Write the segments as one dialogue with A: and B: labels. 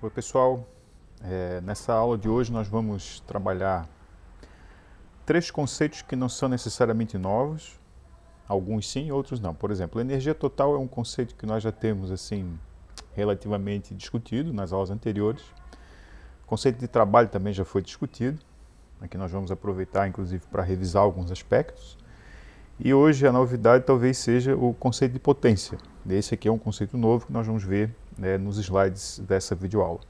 A: Oi, pessoal. Nessa aula de hoje nós vamos trabalhar três conceitos que não são necessariamente novos, alguns sim, outros não. Por exemplo, energia total é um conceito que nós já temos assim relativamente discutido nas aulas anteriores. O conceito de trabalho também já foi discutido. Aqui nós vamos aproveitar, inclusive, para revisar alguns aspectos. E hoje a novidade talvez seja o conceito de potência. Esse aqui é um conceito novo que nós vamos ver nos slides dessa videoaula.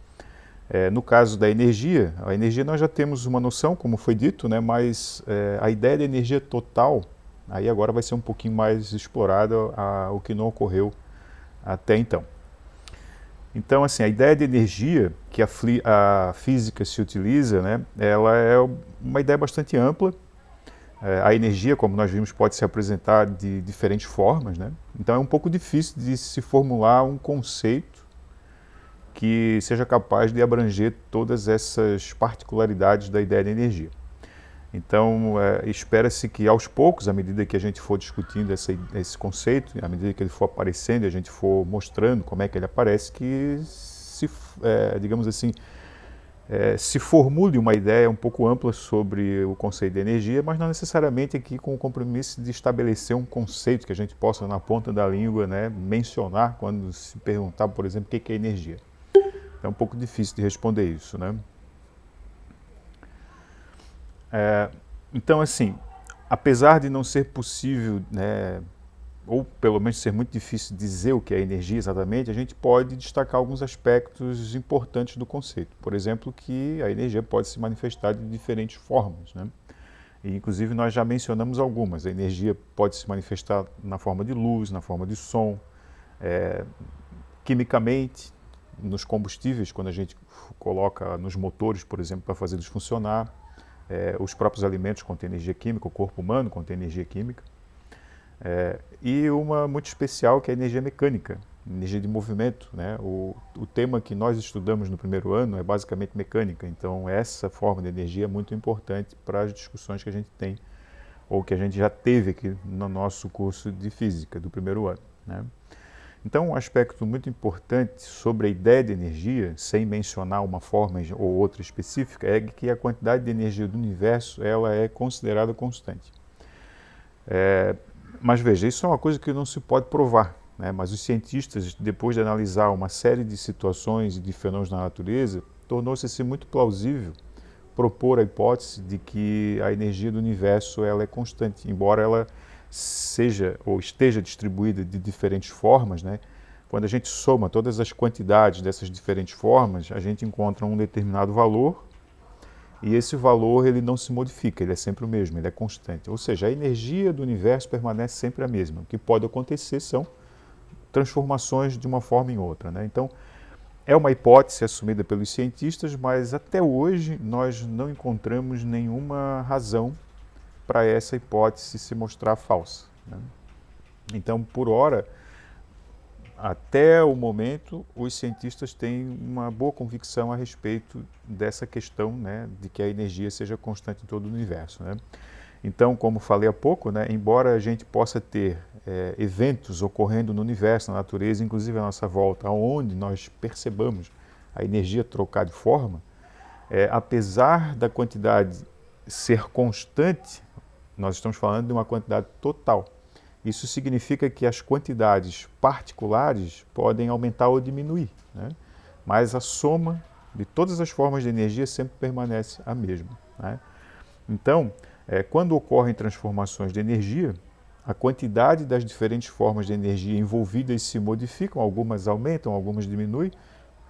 A: No caso da energia, a energia nós já temos uma noção, como foi dito, né, mas a ideia de energia total, aí agora vai ser um pouquinho mais explorada, o que não ocorreu até então. Então, assim, a ideia de energia que a física se utiliza, né, ela é uma ideia bastante ampla. A energia, como nós vimos, pode se apresentar de diferentes formas, né? Então é um pouco difícil de se formular um conceito que seja capaz de abranger todas essas particularidades da ideia de energia. Então, espera-se que aos poucos, à medida que a gente for discutindo esse conceito, à medida que ele for aparecendo e a gente for mostrando como é que ele aparece, que digamos assim, se formule uma ideia um pouco ampla sobre o conceito de energia, mas não necessariamente aqui com o compromisso de estabelecer um conceito que a gente possa, na ponta da língua, né, mencionar quando se perguntar, por exemplo, o que é energia. É um pouco difícil de responder isso, né? Então, assim, apesar de não ser possível, né, ou pelo menos ser muito difícil dizer o que é energia exatamente, a gente pode destacar alguns aspectos importantes do conceito. Por exemplo, que a energia pode se manifestar de diferentes formas, né? E, inclusive, nós já mencionamos algumas. A energia pode se manifestar na forma de luz, na forma de som, quimicamente, nos combustíveis, quando a gente coloca nos motores, por exemplo, para fazê-los funcionar. Os próprios alimentos contêm energia química, o corpo humano contém energia química. E uma muito especial que é a energia mecânica, energia de movimento, né? O tema que nós estudamos no primeiro ano é basicamente mecânica, então essa forma de energia é muito importante para as discussões que a gente tem, ou que a gente já teve aqui no nosso curso de física do primeiro ano, né? Então, um aspecto muito importante sobre a ideia de energia, sem mencionar uma forma ou outra específica, é que a quantidade de energia do universo ela é considerada constante. Mas veja, isso é uma coisa que não se pode provar, né? Mas os cientistas, depois de analisar uma série de situações e de fenômenos na natureza, tornou-se muito plausível propor a hipótese de que a energia do universo ela é constante, embora ela seja ou esteja distribuída de diferentes formas, né? Quando a gente soma todas as quantidades dessas diferentes formas, a gente encontra um determinado valor e esse valor ele não se modifica, ele é sempre o mesmo, ele é constante. Ou seja, a energia do universo permanece sempre a mesma. O que pode acontecer são transformações de uma forma em outra, né? Então, é uma hipótese assumida pelos cientistas, mas até hoje nós não encontramos nenhuma razão para essa hipótese se mostrar falsa, né? Então, por hora, até o momento, os cientistas têm uma boa convicção a respeito dessa questão, né, de que a energia seja constante em todo o universo, né? Então, como falei há pouco, né, embora a gente possa ter eventos ocorrendo no universo, na natureza, inclusive à nossa volta, onde nós percebamos a energia trocar de forma, apesar da quantidade ser constante, nós estamos falando de uma quantidade total. Isso significa que as quantidades particulares podem aumentar ou diminuir, né? Mas a soma de todas as formas de energia sempre permanece a mesma, né? Então, quando ocorrem transformações de energia, a quantidade das diferentes formas de energia envolvidas se modificam, algumas aumentam, algumas diminuem,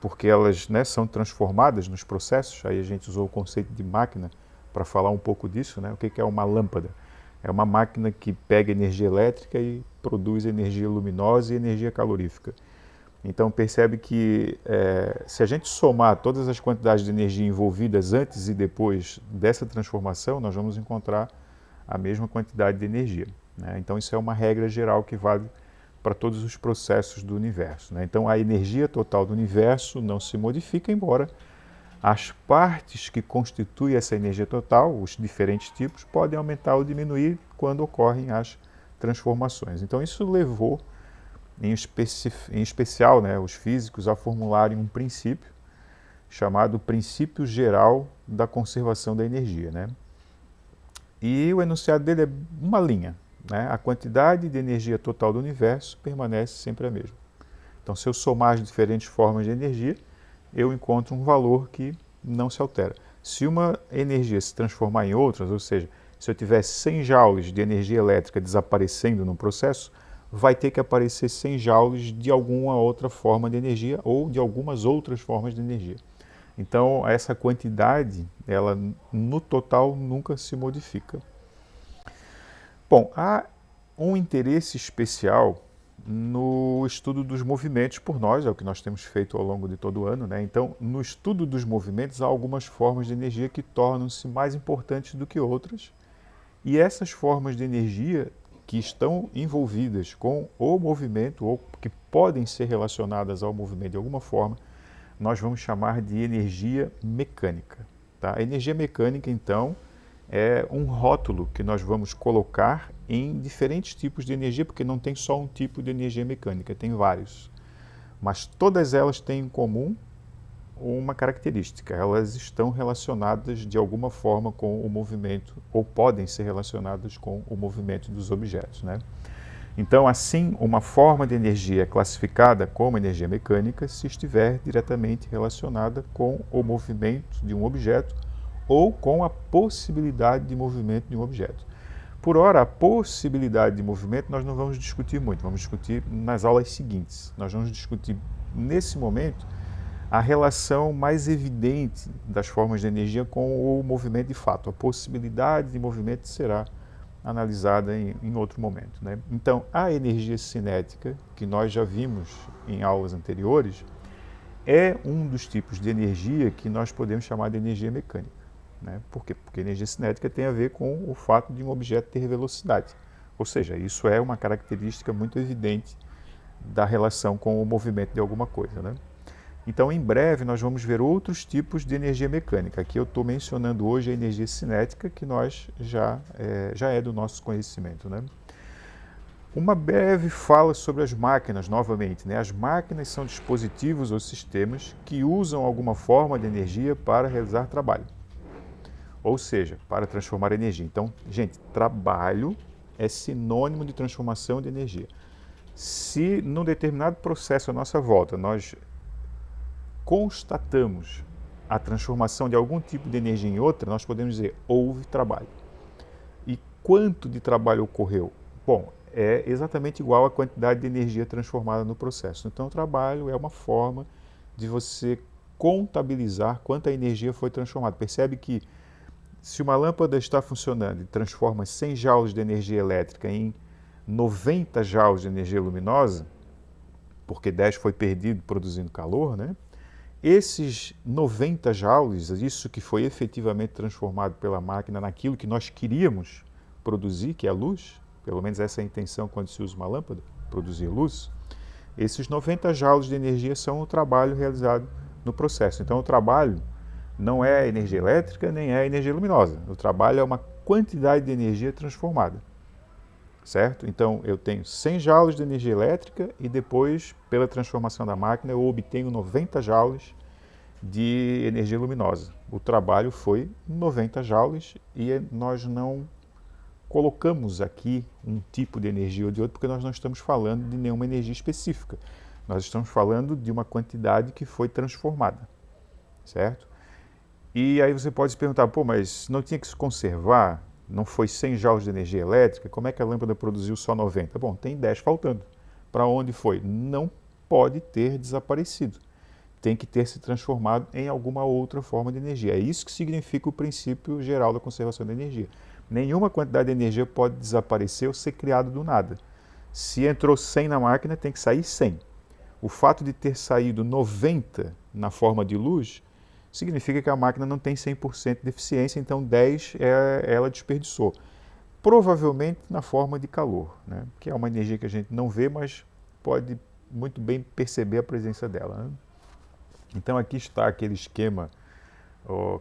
A: porque elas, né, são transformadas nos processos. Aí a gente usou o conceito de máquina para falar um pouco disso, né? O que é uma lâmpada? É uma máquina que pega energia elétrica e produz energia luminosa e energia calorífica. Então percebe que se a gente somar todas as quantidades de energia envolvidas antes e depois dessa transformação, nós vamos encontrar a mesma quantidade de energia, né? Então isso é uma regra geral que vale para todos os processos do universo, né? Então a energia total do universo não se modifica, embora as partes que constituem essa energia total, os diferentes tipos, podem aumentar ou diminuir quando ocorrem as transformações. Então isso levou em especial, né, os físicos a formularem um princípio chamado princípio geral da conservação da energia, né? E o enunciado dele é uma linha, né? A quantidade de energia total do universo permanece sempre a mesma. Então, se eu somar as diferentes formas de energia, eu encontro um valor que não se altera. Se uma energia se transformar em outras, ou seja, se eu tivesse 100 joules de energia elétrica desaparecendo no processo, vai ter que aparecer 100 joules de alguma outra forma de energia ou de algumas outras formas de energia. Então, essa quantidade, ela no total nunca se modifica. Bom, há um interesse especial no estudo dos movimentos por nós, é o que nós temos feito ao longo de todo o ano, né? Então, no estudo dos movimentos, há algumas formas de energia que tornam-se mais importantes do que outras, e essas formas de energia que estão envolvidas com o movimento ou que podem ser relacionadas ao movimento de alguma forma, nós vamos chamar de energia mecânica. Tá? A energia mecânica, então, é um rótulo que nós vamos colocar em diferentes tipos de energia, porque não tem só um tipo de energia mecânica, tem vários. Mas todas elas têm em comum uma característica, elas estão relacionadas de alguma forma com o movimento, ou podem ser relacionadas com o movimento dos objetos, né? Então, assim, uma forma de energia é classificada como energia mecânica se estiver diretamente relacionada com o movimento de um objeto ou com a possibilidade de movimento de um objeto. Por ora, a possibilidade de movimento nós não vamos discutir muito, vamos discutir nas aulas seguintes. Nós vamos discutir, nesse momento, a relação mais evidente das formas de energia com o movimento de fato. A possibilidade de movimento será analisada em outro momento, né? Então, a energia cinética, que nós já vimos em aulas anteriores, é um dos tipos de energia que nós podemos chamar de energia mecânica, né? Por quê? Porque a energia cinética tem a ver com o fato de um objeto ter velocidade. Ou seja, isso é uma característica muito evidente da relação com o movimento de alguma coisa, né? Então, em breve, nós vamos ver outros tipos de energia mecânica. Aqui eu estou mencionando hoje a energia cinética, que nós já é do nosso conhecimento, né? Uma breve fala sobre as máquinas, novamente, né? As máquinas são dispositivos ou sistemas que usam alguma forma de energia para realizar trabalho. Ou seja, para transformar energia. Então, gente, trabalho é sinônimo de transformação de energia. Se num determinado processo à nossa volta nós constatamos a transformação de algum tipo de energia em outra, nós podemos dizer, houve trabalho. E quanto de trabalho ocorreu? Bom, é exatamente igual à quantidade de energia transformada no processo. Então, o trabalho é uma forma de você contabilizar quanta energia foi transformada. Percebe que se uma lâmpada está funcionando e transforma 100 joules de energia elétrica em 90 joules de energia luminosa, porque 10 foi perdido produzindo calor, né? Esses 90 joules, isso que foi efetivamente transformado pela máquina naquilo que nós queríamos produzir, que é a luz, pelo menos essa é a intenção quando se usa uma lâmpada, produzir luz, esses 90 joules de energia são o trabalho realizado no processo. Então, o trabalho não é energia elétrica, nem é energia luminosa. O trabalho é uma quantidade de energia transformada. Certo? Então, eu tenho 100 joules de energia elétrica e depois, pela transformação da máquina, eu obtenho 90 joules de energia luminosa. O trabalho foi 90 joules e nós não colocamos aqui um tipo de energia ou de outro porque nós não estamos falando de nenhuma energia específica. Nós estamos falando de uma quantidade que foi transformada, certo? E aí você pode se perguntar, pô, mas não tinha que se conservar? Não foi 100 joules de energia elétrica? Como é que a lâmpada produziu só 90? Bom, tem 10 faltando. Para onde foi? Não pode ter desaparecido. Tem que ter se transformado em alguma outra forma de energia. É isso que significa o princípio geral da conservação da energia. Nenhuma quantidade de energia pode desaparecer ou ser criada do nada. Se entrou 100 na máquina, tem que sair 100. O fato de ter saído 90 na forma de luz significa que a máquina não tem 100% de eficiência, então 10 ela desperdiçou. Provavelmente na forma de calor, né? Que é uma energia que a gente não vê, mas pode muito bem perceber a presença dela, né? Então aqui está aquele esquema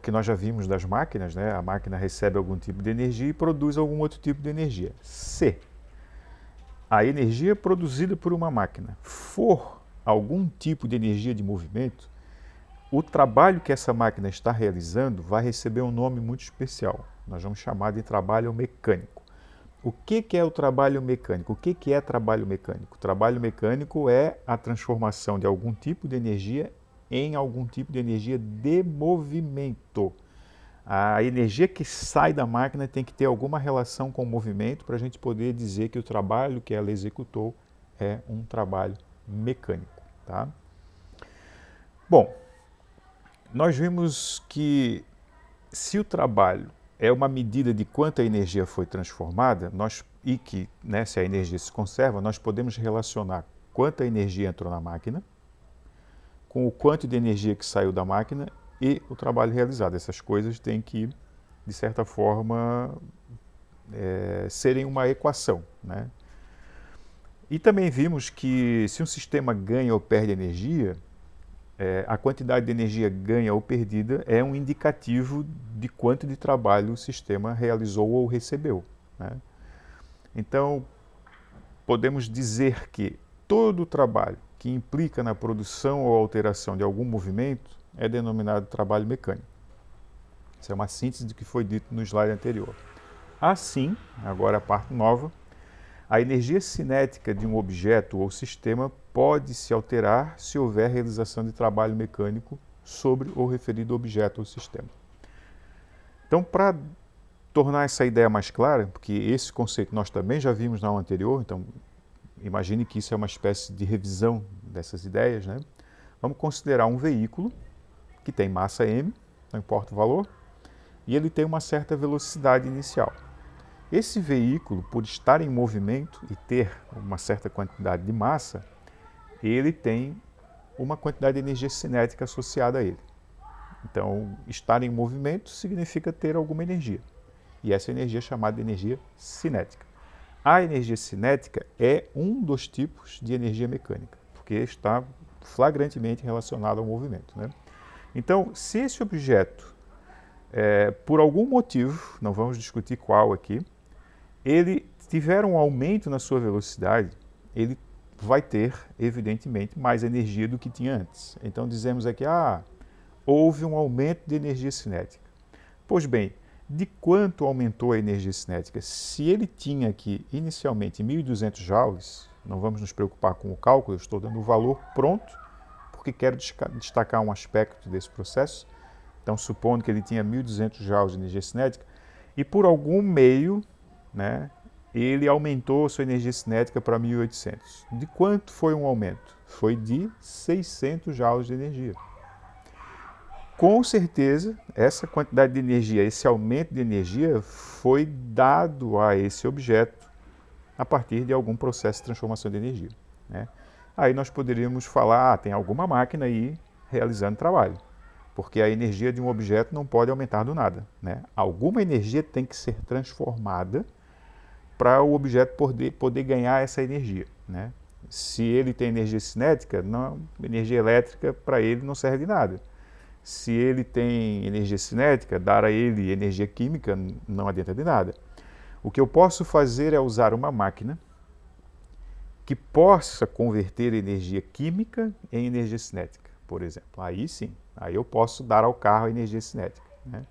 A: que nós já vimos das máquinas, né? A máquina recebe algum tipo de energia e produz algum outro tipo de energia. Se a energia produzida por uma máquina for algum tipo de energia de movimento, o trabalho que essa máquina está realizando vai receber um nome muito especial. Nós vamos chamar de trabalho mecânico. O que é o trabalho mecânico? O que é trabalho mecânico? O trabalho mecânico é a transformação de algum tipo de energia em algum tipo de energia de movimento. A energia que sai da máquina tem que ter alguma relação com o movimento para a gente poder dizer que o trabalho que ela executou é um trabalho mecânico. Tá? Bom, nós vimos que se o trabalho é uma medida de quanta energia foi transformada, e que, né, se a energia se conserva, nós podemos relacionar quanta energia entrou na máquina com o quanto de energia que saiu da máquina e o trabalho realizado. Essas coisas têm que, de certa forma, serem uma equação. Né? E também vimos que se um sistema ganha ou perde energia, a quantidade de energia ganha ou perdida é um indicativo de quanto de trabalho o sistema realizou ou recebeu. Né? Então, podemos dizer que todo o trabalho que implica na produção ou alteração de algum movimento é denominado trabalho mecânico. Isso é uma síntese do que foi dito no slide anterior. Assim, agora a parte nova, a energia cinética de um objeto ou sistema pode se alterar se houver realização de trabalho mecânico sobre o referido objeto ou sistema. Então, para tornar essa ideia mais clara, porque esse conceito nós também já vimos na aula anterior, então imagine que isso é uma espécie de revisão dessas ideias, né? Vamos considerar um veículo que tem massa m, não importa o valor, e ele tem uma certa velocidade inicial. Esse veículo, por estar em movimento e ter uma certa quantidade de massa, ele tem uma quantidade de energia cinética associada a ele. Então, estar em movimento significa ter alguma energia. E essa energia é chamada de energia cinética. A energia cinética é um dos tipos de energia mecânica, porque está flagrantemente relacionado ao movimento. Né? Então, se esse objeto, por algum motivo, não vamos discutir qual aqui, ele tiver um aumento na sua velocidade, ele vai ter, evidentemente, mais energia do que tinha antes. Então, dizemos aqui, houve um aumento de energia cinética. Pois bem, de quanto aumentou a energia cinética? Se ele tinha aqui, inicialmente, 1.200 joules, não vamos nos preocupar com o cálculo, eu estou dando o valor pronto, porque quero destacar um aspecto desse processo. Então, supondo que ele tinha 1.200 joules de energia cinética, e por algum meio, né, ele aumentou sua energia cinética para 1.800. De quanto foi um aumento? Foi de 600 joules de energia. Com certeza, essa quantidade de energia, esse aumento de energia foi dado a esse objeto a partir de algum processo de transformação de energia. Né? Aí nós poderíamos falar, tem alguma máquina aí realizando trabalho, porque a energia de um objeto não pode aumentar do nada. Né? Alguma energia tem que ser transformada para o objeto poder ganhar essa energia. Né? Se ele tem energia cinética, energia elétrica para ele não serve de nada. Se ele tem energia cinética, dar a ele energia química não adianta de nada. O que eu posso fazer é usar uma máquina que possa converter energia química em energia cinética, por exemplo. Aí sim, aí eu posso dar ao carro energia cinética. Né?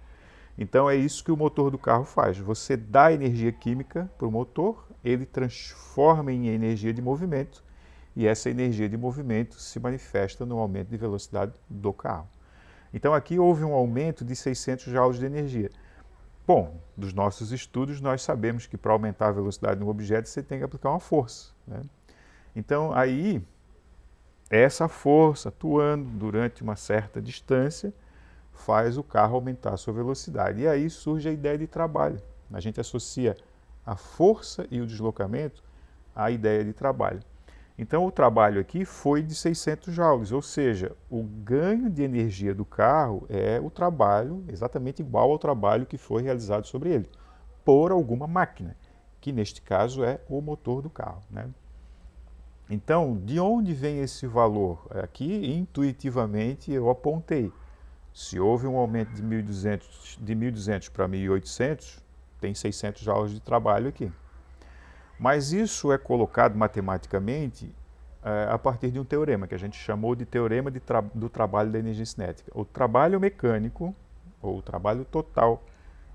A: Então é isso que o motor do carro faz. Você dá energia química para o motor, ele transforma em energia de movimento e essa energia de movimento se manifesta no aumento de velocidade do carro. Então aqui houve um aumento de 600 joules de energia. Bom, dos nossos estudos nós sabemos que para aumentar a velocidade de um objeto você tem que aplicar uma força. Né? Então aí, essa força atuando durante uma certa distância faz o carro aumentar a sua velocidade. E aí surge a ideia de trabalho. A gente associa a força e o deslocamento à ideia de trabalho. Então o trabalho aqui foi de 600 joules, ou seja, o ganho de energia do carro é o trabalho exatamente igual ao trabalho que foi realizado sobre ele, por alguma máquina, que neste caso é o motor do carro. Né? Então, de onde vem esse valor? Aqui, intuitivamente, eu apontei. Se houve um aumento de 1.200 para 1.800, tem 600 joules de trabalho aqui. Mas isso é colocado matematicamente a partir de um teorema, que a gente chamou de teorema do trabalho da energia cinética. O trabalho mecânico, ou o trabalho total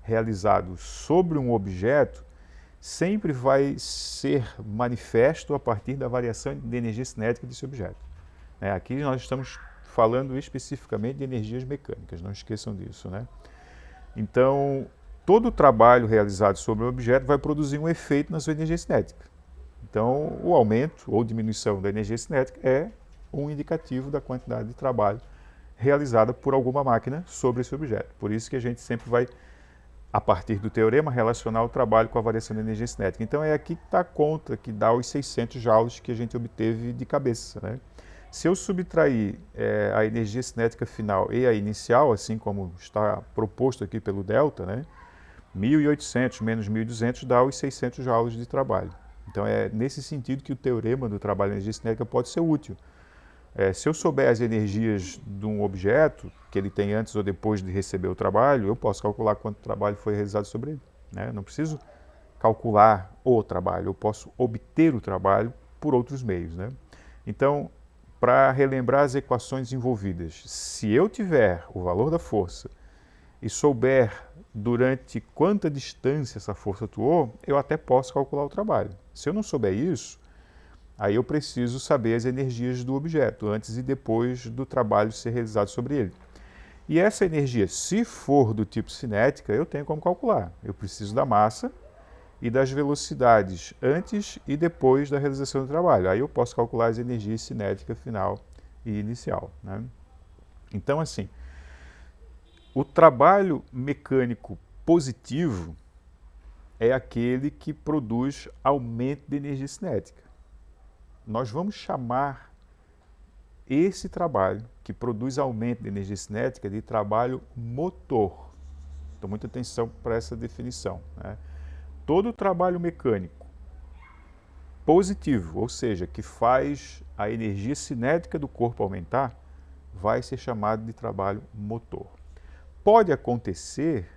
A: realizado sobre um objeto, sempre vai ser manifesto a partir da variação de energia cinética desse objeto. Aqui nós estamos falando especificamente de energias mecânicas, não esqueçam disso, né? Então, todo o trabalho realizado sobre o objeto vai produzir um efeito na sua energia cinética. Então, o aumento ou diminuição da energia cinética é um indicativo da quantidade de trabalho realizada por alguma máquina sobre esse objeto. Por isso que a gente sempre vai, a partir do teorema, relacionar o trabalho com a variação da energia cinética. Então, é aqui que está a conta que dá os 600 joules que a gente obteve de cabeça, né? Se eu subtrair a energia cinética final e a inicial, assim como está proposto aqui pelo delta, né, 1.800 menos 1.200 dá os 600 joules de trabalho. Então é nesse sentido que o teorema do trabalho de energia cinética pode ser útil. Se eu souber as energias de um objeto, que ele tem antes ou depois de receber o trabalho, eu posso calcular quanto trabalho foi realizado sobre ele, né? Não preciso calcular o trabalho, eu posso obter o trabalho por outros meios, né? Então, para relembrar as equações envolvidas, se eu tiver o valor da força e souber durante quanta distância essa força atuou, eu até posso calcular o trabalho. Se eu não souber isso, aí eu preciso saber as energias do objeto, antes e depois do trabalho ser realizado sobre ele. E essa energia, se for do tipo cinética, eu tenho como calcular. Eu preciso da massa e das velocidades antes e depois da realização do trabalho. Aí eu posso calcular as energias cinética final e inicial, né? Então, assim, o trabalho mecânico positivo é aquele que produz aumento de energia cinética. Nós vamos chamar esse trabalho que produz aumento de energia cinética de trabalho motor. Então, muita atenção para essa definição, né? Todo trabalho mecânico positivo, ou seja, que faz a energia cinética do corpo aumentar, vai ser chamado de trabalho motor. Pode acontecer,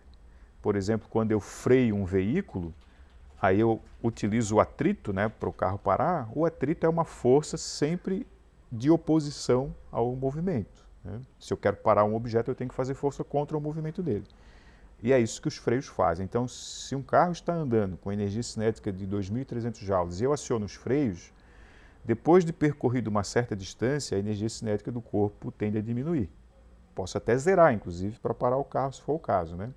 A: por exemplo, quando eu freio um veículo, aí eu utilizo o atrito, né, para o carro parar. O atrito é uma força sempre de oposição ao movimento, né? Se eu quero parar um objeto, eu tenho que fazer força contra o movimento dele. E é isso que os freios fazem. Então, se um carro está andando com energia cinética de 2.300 joules e eu aciono os freios, depois de percorrido uma certa distância, a energia cinética do corpo tende a diminuir. Posso até zerar, inclusive, para parar o carro, se for o caso, né?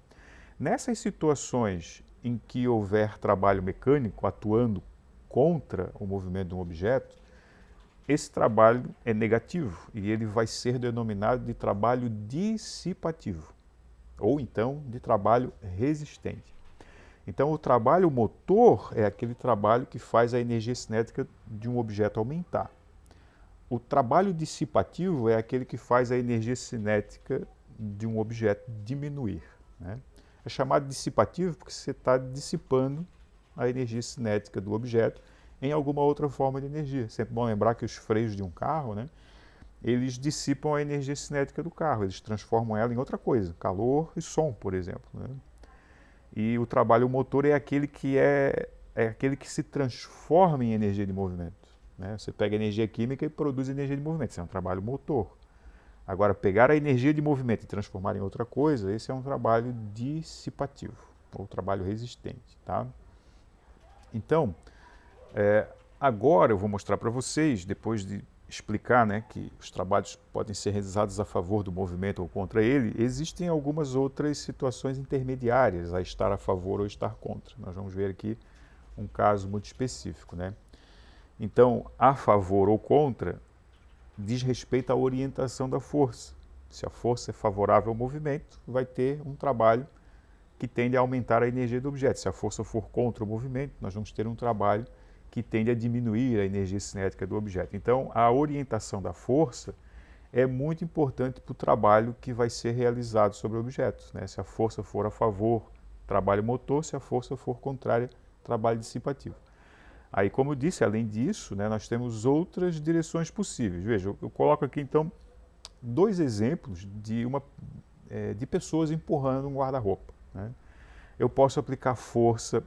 A: Nessas situações em que houver trabalho mecânico atuando contra o movimento de um objeto, esse trabalho é negativo e ele vai ser denominado de trabalho dissipativo, ou então de trabalho resistente. Então, o trabalho motor é aquele trabalho que faz a energia cinética de um objeto aumentar. O trabalho dissipativo é aquele que faz a energia cinética de um objeto diminuir, né? É chamado dissipativo porque você está dissipando a energia cinética do objeto em alguma outra forma de energia. Sempre bom lembrar que os freios de um carro, né, eles dissipam a energia cinética do carro, eles transformam ela em outra coisa, calor e som, por exemplo, né? E o trabalho motor é aquele que se transforma em energia de movimento, né? Você pega energia química e produz energia de movimento, isso é um trabalho motor. Agora, pegar a energia de movimento e transformar em outra coisa, esse é um trabalho dissipativo, ou trabalho resistente, tá? Então, agora eu vou mostrar para vocês, depois de explicar, né, que os trabalhos podem ser realizados a favor do movimento ou contra ele, existem algumas outras situações intermediárias a estar a favor ou estar contra. Nós vamos ver aqui um caso muito específico, né? Então, a favor ou contra diz respeito à orientação da força. Se a força é favorável ao movimento, vai ter um trabalho que tende a aumentar a energia do objeto. Se a força for contra o movimento, nós vamos ter um trabalho que tende a diminuir a energia cinética do objeto. Então, a orientação da força é muito importante para o trabalho que vai ser realizado sobre o objeto, né? Se a força for a favor, trabalho motor; se a força for contrária, trabalho dissipativo. Aí, como eu disse, além disso, né, nós temos outras direções possíveis. Veja, eu coloco aqui, então, dois exemplos de pessoas empurrando um guarda-roupa, né? Eu posso aplicar força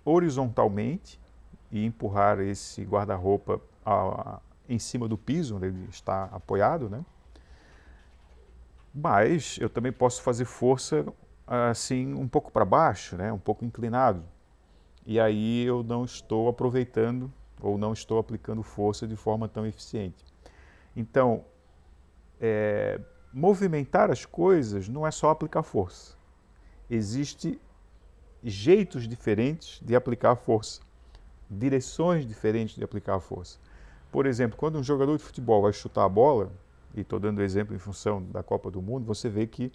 A: horizontalmente e empurrar esse guarda-roupa em cima do piso, onde ele está apoiado, né? Mas eu também posso fazer força assim um pouco para baixo, né? Um pouco inclinado. E aí eu não estou aproveitando ou não estou aplicando força de forma tão eficiente. Então, movimentar as coisas não é só aplicar força. Existem jeitos diferentes de aplicar força, direções diferentes de aplicar a força. Por exemplo, quando um jogador de futebol vai chutar a bola, e estou dando exemplo em função da Copa do Mundo, você vê que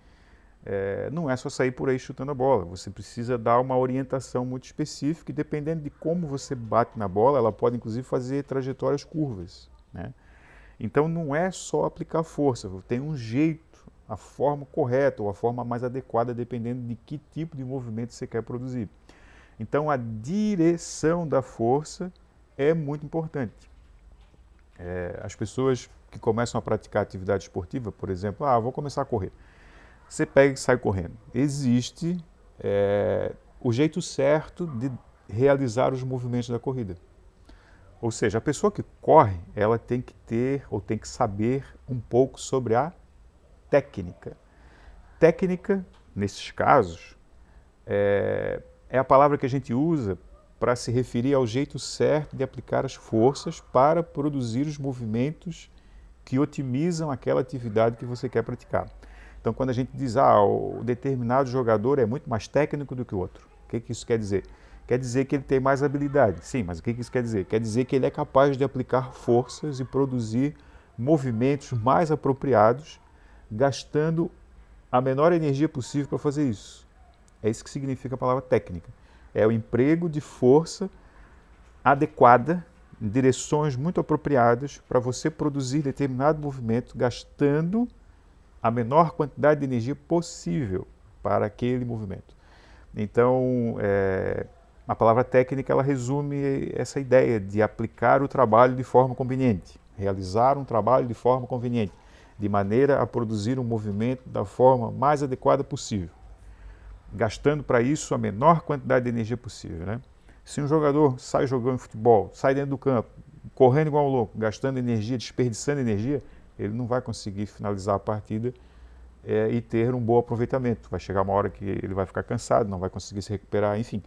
A: não é só sair por aí chutando a bola. Você precisa dar uma orientação muito específica e dependendo de como você bate na bola, ela pode inclusive fazer trajetórias curvas, né? Então não é só aplicar força, tem um jeito, a forma correta ou a forma mais adequada dependendo de que tipo de movimento você quer produzir. Então a direção da força é muito importante. As pessoas que começam a praticar atividade esportiva, por exemplo, vou começar a correr. Você pega e sai correndo. Existe o jeito certo de realizar os movimentos da corrida. Ou seja, a pessoa que corre, ela tem que ter ou tem que saber um pouco sobre a técnica. Técnica, nesses casos, é a palavra que a gente usa para se referir ao jeito certo de aplicar as forças para produzir os movimentos que otimizam aquela atividade que você quer praticar. Então, quando a gente diz, o determinado jogador é muito mais técnico do que o outro, o que isso quer dizer? Quer dizer que ele tem mais habilidade. Sim, mas o que isso quer dizer? Quer dizer que ele é capaz de aplicar forças e produzir movimentos mais apropriados, gastando a menor energia possível para fazer isso. É isso que significa a palavra técnica. É o emprego de força adequada, em direções muito apropriadas para você produzir determinado movimento, gastando a menor quantidade de energia possível para aquele movimento. Então, a palavra técnica ela resume essa ideia de aplicar o trabalho de forma conveniente, realizar um trabalho de forma conveniente, de maneira a produzir um movimento da forma mais adequada possível, gastando para isso a menor quantidade de energia possível, né? Se um jogador sai jogando futebol, sai dentro do campo, correndo igual um louco, gastando energia, desperdiçando energia, ele não vai conseguir finalizar a partida e ter um bom aproveitamento. Vai chegar uma hora que ele vai ficar cansado, não vai conseguir se recuperar, enfim.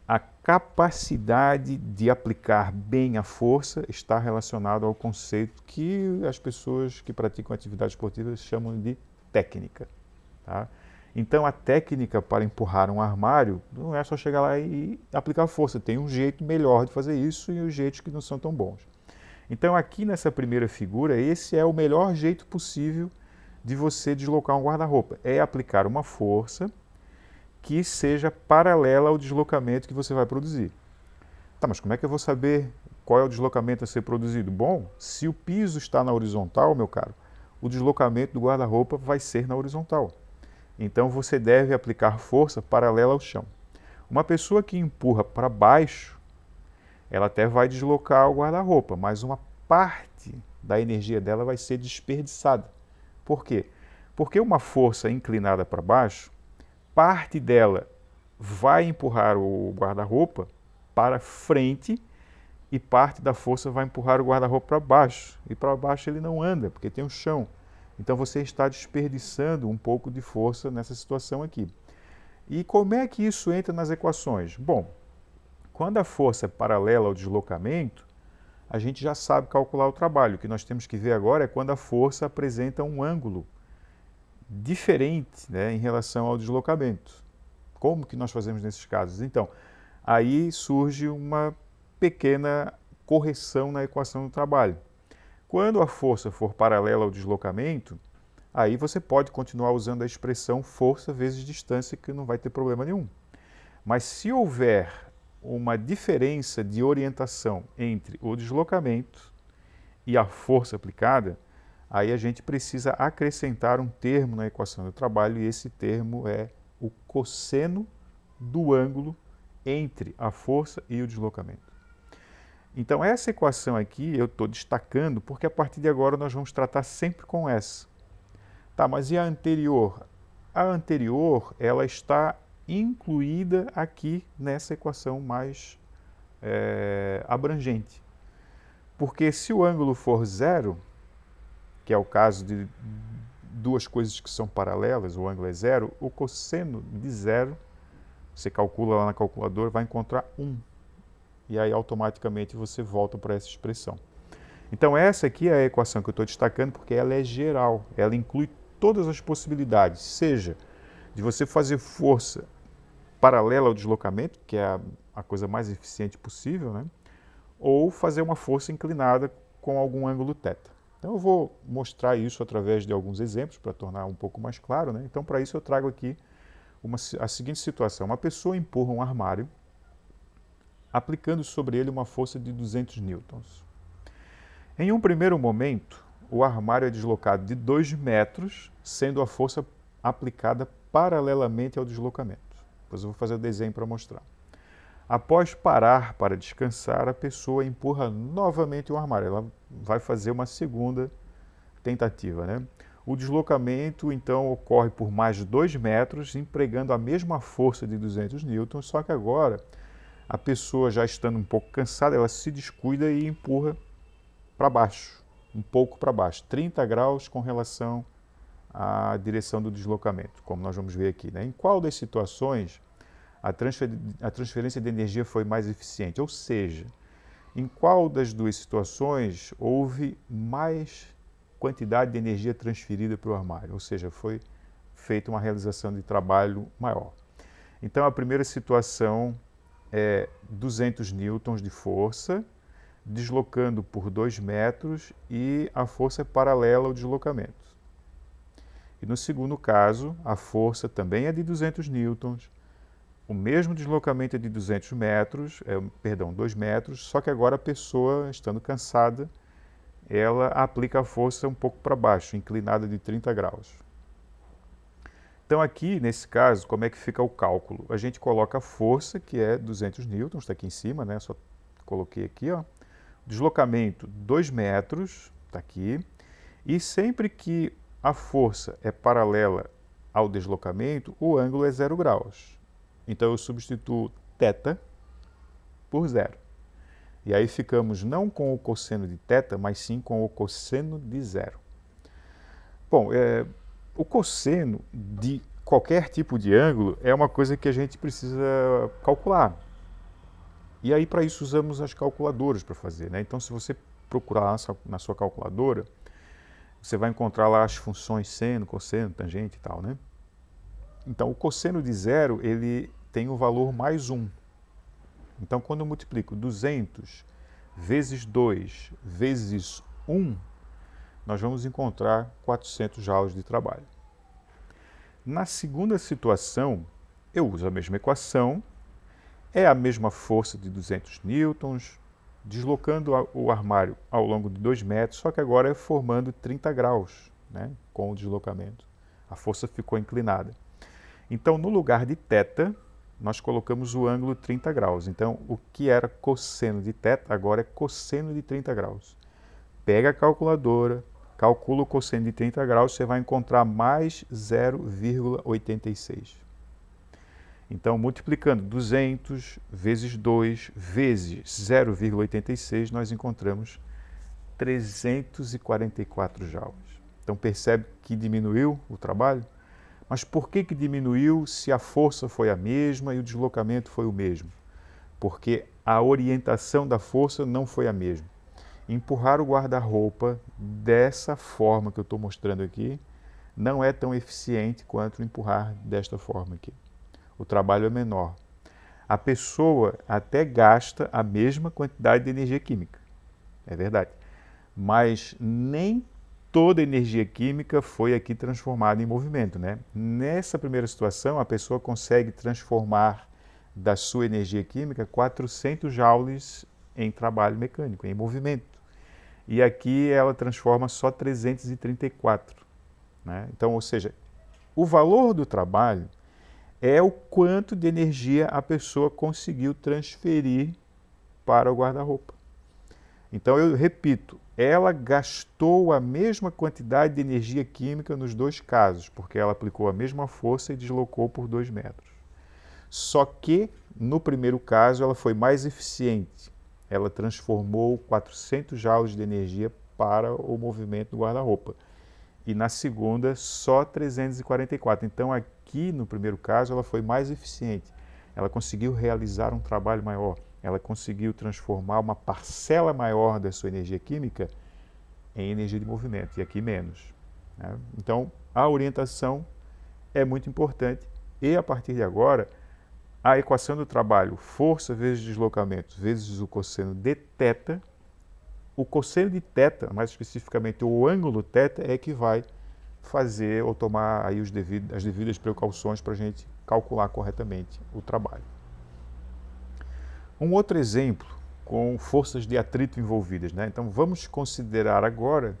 A: A capacidade de aplicar bem a força está relacionada ao conceito que as pessoas que praticam atividade esportiva chamam de técnica. Tá? Então, a técnica para empurrar um armário não é só chegar lá e aplicar força. Tem um jeito melhor de fazer isso e os jeitos que não são tão bons. Então, aqui nessa primeira figura, esse é o melhor jeito possível de você deslocar um guarda-roupa. É aplicar uma força que seja paralela ao deslocamento que você vai produzir. Tá, mas como é que eu vou saber qual é o deslocamento a ser produzido? Bom, se o piso está na horizontal, meu caro, o deslocamento do guarda-roupa vai ser na horizontal. Então você deve aplicar força paralela ao chão. Uma pessoa que empurra para baixo, ela até vai deslocar o guarda-roupa, mas uma parte da energia dela vai ser desperdiçada. Por quê? Porque uma força inclinada para baixo, parte dela vai empurrar o guarda-roupa para frente e parte da força vai empurrar o guarda-roupa para baixo. E para baixo ele não anda, porque tem um chão. Então você está desperdiçando um pouco de força nessa situação aqui. E como é que isso entra nas equações? Bom, quando a força é paralela ao deslocamento, a gente já sabe calcular o trabalho. O que nós temos que ver agora é quando a força apresenta um ângulo diferente, né, em relação ao deslocamento. Como que nós fazemos nesses casos? Então, aí surge uma pequena correção na equação do trabalho. Quando a força for paralela ao deslocamento, aí você pode continuar usando a expressão força vezes distância, que não vai ter problema nenhum. Mas se houver uma diferença de orientação entre o deslocamento e a força aplicada, aí a gente precisa acrescentar um termo na equação do trabalho, e esse termo é o cosseno do ângulo entre a força e o deslocamento. Então essa equação aqui eu estou destacando porque a partir de agora nós vamos tratar sempre com essa. Tá, mas e a anterior? A anterior, ela está incluída aqui nessa equação mais abrangente. Porque se o ângulo for zero, que é o caso de duas coisas que são paralelas, o ângulo é zero, o cosseno de zero, você calcula lá na calculadora, vai encontrar 1. E aí automaticamente você volta para essa expressão. Então essa aqui é a equação que eu estou destacando porque ela é geral, ela inclui todas as possibilidades, seja de você fazer força paralela ao deslocamento, que é a coisa mais eficiente possível, né? Ou fazer uma força inclinada com algum ângulo θ. Então eu vou mostrar isso através de alguns exemplos para tornar um pouco mais claro, né? Então para isso eu trago aqui a seguinte situação. Uma pessoa empurra um armário aplicando sobre ele uma força de 200 newtons. Em um primeiro momento, o armário é deslocado de 2 metros, sendo a força aplicada paralelamente ao deslocamento. Depois eu vou fazer o desenho para mostrar. Após parar para descansar, a pessoa empurra novamente o armário. Ela vai fazer uma segunda tentativa, né? O deslocamento, então, ocorre por mais de 2 metros, empregando a mesma força de 200 newtons, só que agora, a pessoa já estando um pouco cansada, ela se descuida e empurra para baixo, um pouco para baixo, 30 graus com relação à direção do deslocamento, como nós vamos ver aqui, né? Em qual das situações a transferência de energia foi mais eficiente? Ou seja, em qual das duas situações houve mais quantidade de energia transferida para o armário? Ou seja, foi feita uma realização de trabalho maior. Então, a primeira situação é 200 newtons de força, deslocando por 2 metros e a força é paralela ao deslocamento. E no segundo caso, a força também é de 200 newtons, o mesmo deslocamento é de 200 metros, 2 metros, só que agora a pessoa, estando cansada, ela aplica a força um pouco para baixo, inclinada de 30 graus. Então aqui, nesse caso, como é que fica o cálculo? A gente coloca a força, que é 200 newtons, está aqui em cima, né? Só coloquei aqui, ó. Deslocamento 2 metros, está aqui. E sempre que a força é paralela ao deslocamento, o ângulo é 0 graus. Então eu substituo θ por 0. E aí ficamos não com o cosseno de θ, mas sim com o cosseno de 0. Bom, o cosseno de qualquer tipo de ângulo é uma coisa que a gente precisa calcular. E aí para isso usamos as calculadoras para fazer, né? Então se você procurar na sua calculadora, você vai encontrar lá as funções seno, cosseno, tangente e tal, né? Então o cosseno de 0, ele tem o valor mais 1. Então quando eu multiplico 200 vezes 2 vezes 1, nós vamos encontrar 400 joules de trabalho. Na segunda situação, eu uso a mesma equação, é a mesma força de 200 newtons, deslocando o armário ao longo de 2 metros, só que agora é formando 30 graus, né, com o deslocamento. A força ficou inclinada. Então, no lugar de θ, nós colocamos o ângulo 30 graus. Então, o que era cosseno de θ, agora é cosseno de 30 graus. Pega a calculadora, calcula o cosseno de 30 graus, você vai encontrar mais 0,86. Então, multiplicando 200 vezes 2 vezes 0,86, nós encontramos 344 joules. Então, percebe que diminuiu o trabalho? Mas por que diminuiu se a força foi a mesma e o deslocamento foi o mesmo? Porque a orientação da força não foi a mesma. Empurrar o guarda-roupa dessa forma que eu estou mostrando aqui não é tão eficiente quanto empurrar desta forma aqui. O trabalho é menor. A pessoa até gasta a mesma quantidade de energia química, é verdade, mas nem toda a energia química foi aqui transformada em movimento, né? Nessa primeira situação, a pessoa consegue transformar da sua energia química 400 joules em trabalho mecânico, em movimento. E aqui ela transforma só 334, né? Então, ou seja, o valor do trabalho é o quanto de energia a pessoa conseguiu transferir para o guarda-roupa. Então, eu repito, ela gastou a mesma quantidade de energia química nos dois casos, porque ela aplicou a mesma força e deslocou por 2 metros. Só que, no primeiro caso, ela foi mais eficiente. ela transformou 400 joules de energia para o movimento do guarda-roupa. E na segunda, só 344. Então, aqui no primeiro caso, ela foi mais eficiente. Ela conseguiu realizar um trabalho maior. Ela conseguiu transformar uma parcela maior da sua energia química em energia de movimento, e aqui menos. Né? Então, a orientação é muito importante. E, a partir de agora, a equação do trabalho, força vezes deslocamento vezes o cosseno de θ, o cosseno de θ, mais especificamente o ângulo θ, é que vai fazer ou tomar aí as devidas precauções para a gente calcular corretamente o trabalho. Um outro exemplo com forças de atrito envolvidas, né? Então vamos considerar agora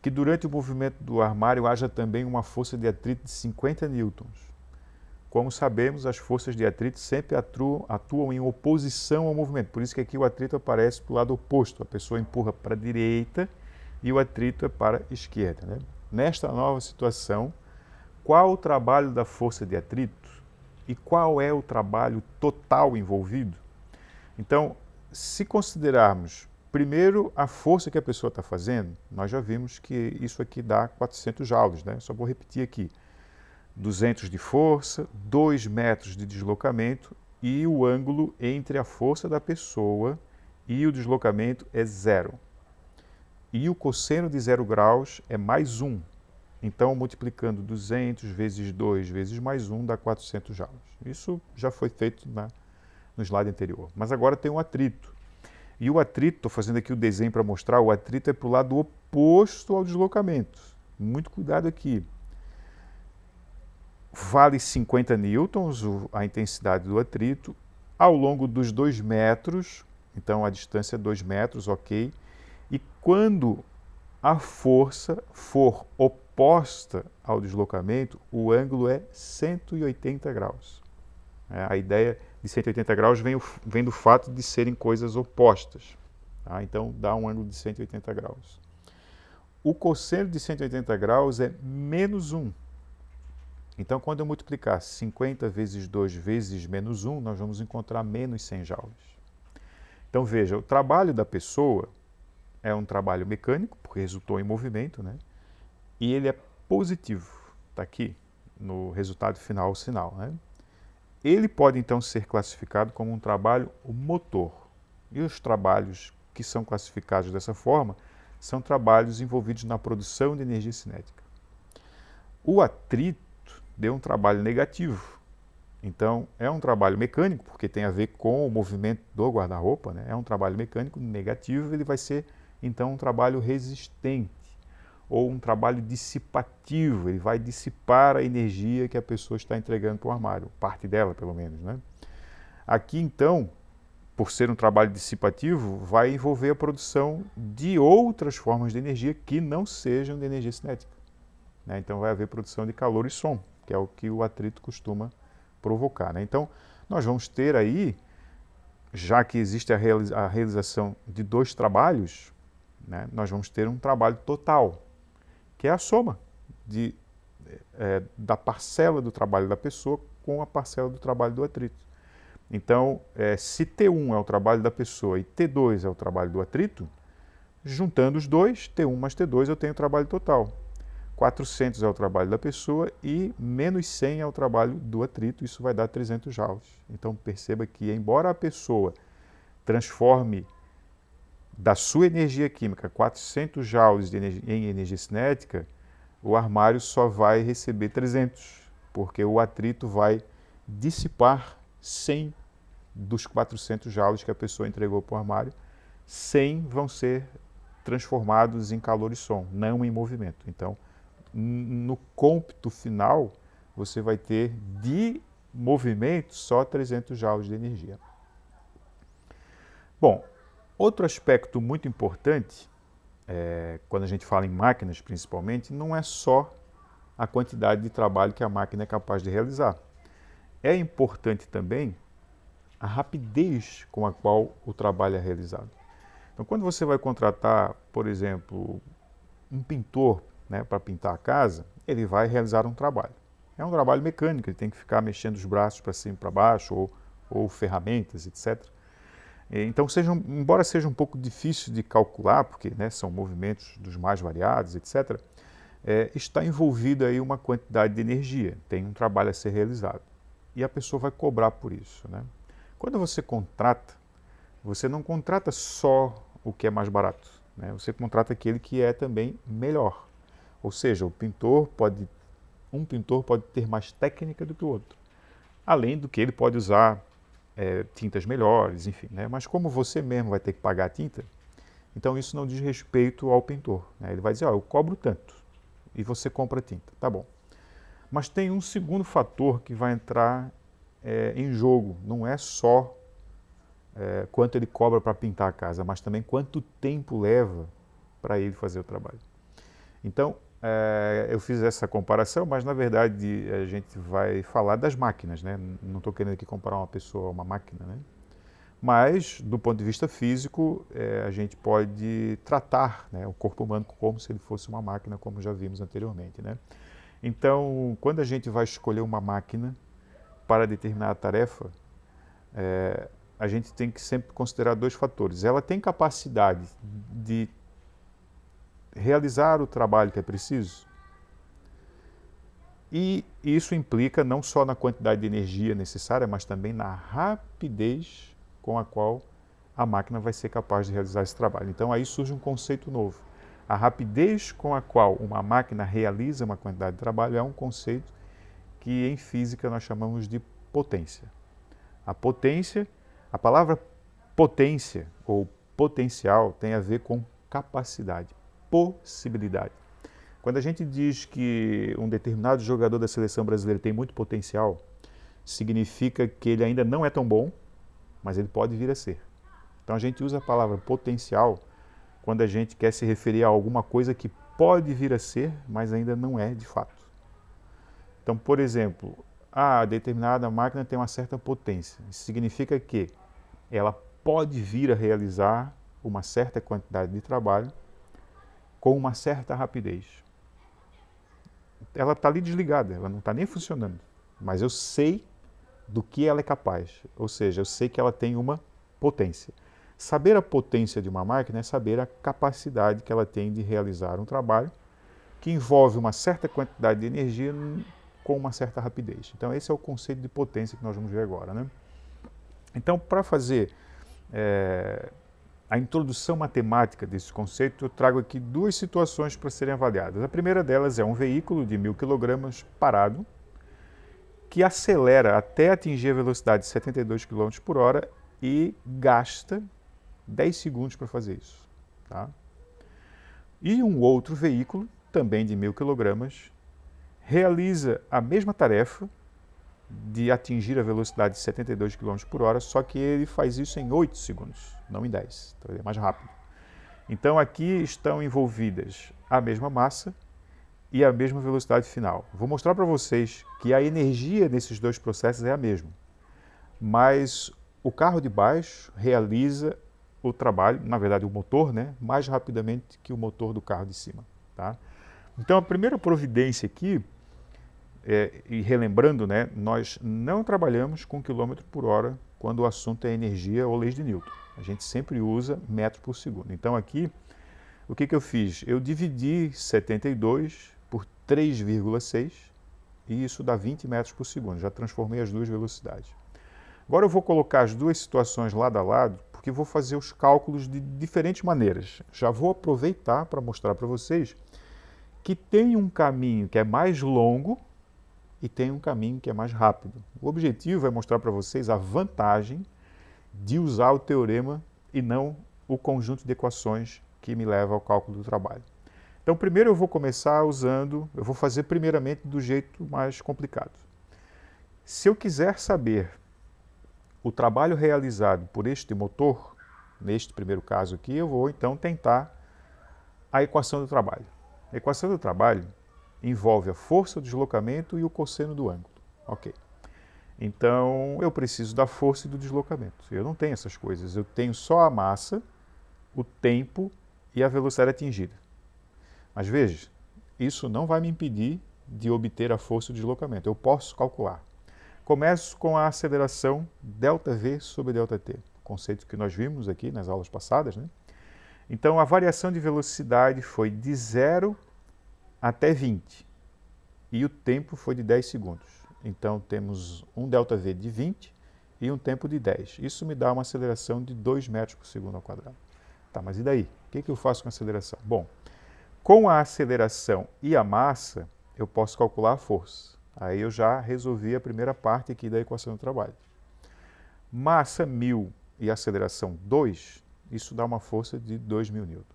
A: que durante o movimento do armário haja também uma força de atrito de 50 newtons. Como sabemos, as forças de atrito sempre atuam em oposição ao movimento. Por isso que aqui o atrito aparece para o lado oposto. A pessoa empurra para a direita e o atrito é para a esquerda. Né? Nesta nova situação, qual o trabalho da força de atrito e qual é o trabalho total envolvido? Então, se considerarmos primeiro a força que a pessoa está fazendo, nós já vimos que isso aqui dá 400 joules. Né? Só vou repetir aqui. 200 de força, 2 metros de deslocamento e o ângulo entre a força da pessoa e o deslocamento é 0. E o cosseno de 0 graus é mais 1. Então, multiplicando 200 vezes 2 vezes mais 1 dá 400 joules. Isso já foi feito no slide anterior. Mas agora tem um atrito. E o atrito, estou fazendo aqui o desenho para mostrar, o atrito é para o lado oposto ao deslocamento. Muito cuidado aqui. Vale 50 newtons a intensidade do atrito, ao longo dos 2 metros, então a distância é 2 metros, ok. E quando a força for oposta ao deslocamento, o ângulo é 180 graus. A ideia de 180 graus vem do fato de serem coisas opostas. Tá? Então dá um ângulo de 180 graus. O cosseno de 180 graus é menos 1. Então, quando eu multiplicar 50 vezes 2 vezes menos 1, nós vamos encontrar menos 100 joules. Então, veja, o trabalho da pessoa é um trabalho mecânico, porque resultou em movimento, né? E ele é positivo. Está aqui no resultado final o sinal. Né? Ele pode, então, ser classificado como um trabalho motor. E os trabalhos que são classificados dessa forma são trabalhos envolvidos na produção de energia cinética. O atrito deu um trabalho negativo. Então, é um trabalho mecânico, porque tem a ver com o movimento do guarda-roupa, né? É um trabalho mecânico negativo, ele vai ser, então, um trabalho resistente, ou um trabalho dissipativo, ele vai dissipar a energia que a pessoa está entregando para o armário, parte dela, pelo menos, né? Aqui, então, por ser um trabalho dissipativo, vai envolver a produção de outras formas de energia que não sejam de energia cinética. Né? Então, vai haver produção de calor e som, que é o que o atrito costuma provocar. Né? Então, nós vamos ter aí, já que existe a realização de 2 trabalhos, né, nós vamos ter um trabalho total, que é a soma da parcela do trabalho da pessoa com a parcela do trabalho do atrito. Então, se T1 é o trabalho da pessoa e T2 é o trabalho do atrito, juntando os dois, T1 mais T2, eu tenho o trabalho total. 400 é o trabalho da pessoa e menos 100 é o trabalho do atrito, isso vai dar 300 joules. Então perceba que, embora a pessoa transforme da sua energia química 400 joules em energia cinética, o armário só vai receber 300, porque o atrito vai dissipar 100 dos 400 joules que a pessoa entregou para o armário. 100 vão ser transformados em calor e som, não em movimento. Então, no cômputo final, você vai ter de movimento só 300 joules de energia. Bom, outro aspecto muito importante, quando a gente fala em máquinas principalmente, não é só a quantidade de trabalho que a máquina é capaz de realizar. É importante também a rapidez com a qual o trabalho é realizado. Então, quando você vai contratar, por exemplo, um pintor, né, para pintar a casa, ele vai realizar um trabalho. É um trabalho mecânico, ele tem que ficar mexendo os braços para cima e para baixo, ou ferramentas, etc. Então, embora seja um pouco difícil de calcular, porque, né, são movimentos dos mais variados, etc., está envolvida aí uma quantidade de energia, tem um trabalho a ser realizado. E a pessoa vai cobrar por isso, né? Quando você contrata, você não contrata só o que é mais barato, né? Você contrata aquele que é também melhor. Ou seja, um pintor pode ter mais técnica do que o outro. Além do que ele pode usar tintas melhores, enfim, né? Mas como você mesmo vai ter que pagar a tinta, então isso não diz respeito ao pintor, né? Ele vai dizer, eu cobro tanto e você compra a tinta, tá bom. Mas tem um segundo fator que vai entrar em jogo, não é só quanto ele cobra para pintar a casa, mas também quanto tempo leva para ele fazer o trabalho. Então, eu fiz essa comparação, mas na verdade a gente vai falar das máquinas, né? Não estou querendo aqui comparar uma pessoa a uma máquina, né? Mas, do ponto de vista físico, a gente pode tratar, né, o corpo humano como se ele fosse uma máquina, como já vimos anteriormente, né? Então, quando a gente vai escolher uma máquina para determinada tarefa, a gente tem que sempre considerar dois fatores. Ela tem capacidade de realizar o trabalho que é preciso? E isso implica não só na quantidade de energia necessária, mas também na rapidez com a qual a máquina vai ser capaz de realizar esse trabalho. Então aí surge um conceito novo. A rapidez com a qual uma máquina realiza uma quantidade de trabalho é um conceito que em física nós chamamos de potência. A palavra potência ou potencial tem a ver com capacidade, possibilidade. Quando a gente diz que um determinado jogador da seleção brasileira tem muito potencial, significa que ele ainda não é tão bom, mas ele pode vir a ser. Então a gente usa a palavra potencial quando a gente quer se referir a alguma coisa que pode vir a ser, mas ainda não é de fato. Então, por exemplo, a determinada máquina tem uma certa potência. Isso significa que ela pode vir a realizar uma certa quantidade de trabalho com uma certa rapidez. Ela está ali desligada, ela não está nem funcionando, mas eu sei do que ela é capaz, ou seja, eu sei que ela tem uma potência. Saber a potência de uma máquina é saber a capacidade que ela tem de realizar um trabalho que envolve uma certa quantidade de energia com uma certa rapidez. Então esse é o conceito de potência que nós vamos ver agora, né? Então, para fazer a introdução matemática desse conceito, eu trago aqui duas situações para serem avaliadas. A primeira delas é um veículo de 1000 kg parado, que acelera até atingir a velocidade de 72 km por hora e gasta 10 segundos para fazer isso. Tá? E um outro veículo, também de 1000 kg, realiza a mesma tarefa de atingir a velocidade de 72 km por hora, só que ele faz isso em 8 segundos, não em 10, então ele é mais rápido. Então aqui estão envolvidas a mesma massa e a mesma velocidade final. Vou mostrar para vocês que a energia nesses dois processos é a mesma, mas o carro de baixo realiza o trabalho, na verdade o motor, né, mais rapidamente que o motor do carro de cima. Tá? Então a primeira providência aqui, e relembrando, né, nós não trabalhamos com quilômetro por hora quando o assunto é energia ou leis de Newton. A gente sempre usa metro por segundo. Então aqui, o que eu fiz? Eu dividi 72 por 3,6 e isso dá 20 metros por segundo. Já transformei as duas velocidades. Agora eu vou colocar as duas situações lado a lado, porque vou fazer os cálculos de diferentes maneiras. Já vou aproveitar para mostrar para vocês que tem um caminho que é mais longo e tem um caminho que é mais rápido. O objetivo é mostrar para vocês a vantagem de usar o teorema e não o conjunto de equações que me leva ao cálculo do trabalho. Então, primeiro eu vou fazer primeiramente do jeito mais complicado. Se eu quiser saber o trabalho realizado por este motor, neste primeiro caso aqui, eu vou então tentar a equação do trabalho. A equação do trabalho envolve a força, o deslocamento e o cosseno do ângulo. Ok. Então, eu preciso da força e do deslocamento. Eu não tenho essas coisas. Eu tenho só a massa, o tempo e a velocidade atingida. Mas veja, isso não vai me impedir de obter a força e o deslocamento. Eu posso calcular. Começo com a aceleração ΔV sobre ΔT. conceito que nós vimos aqui nas aulas passadas, né? Então, a variação de velocidade foi de 0 até 20 e o tempo foi de 10 segundos. Então, temos um ΔV de 20 e um tempo de 10. Isso me dá uma aceleração de 2 metros por segundo ao quadrado. Tá, mas e daí? O que eu faço com a aceleração? Bom, com a aceleração e a massa, eu posso calcular a força. Aí eu já resolvi a primeira parte aqui da equação do trabalho. Massa 1000 e aceleração 2, isso dá uma força de 2.000 newtons.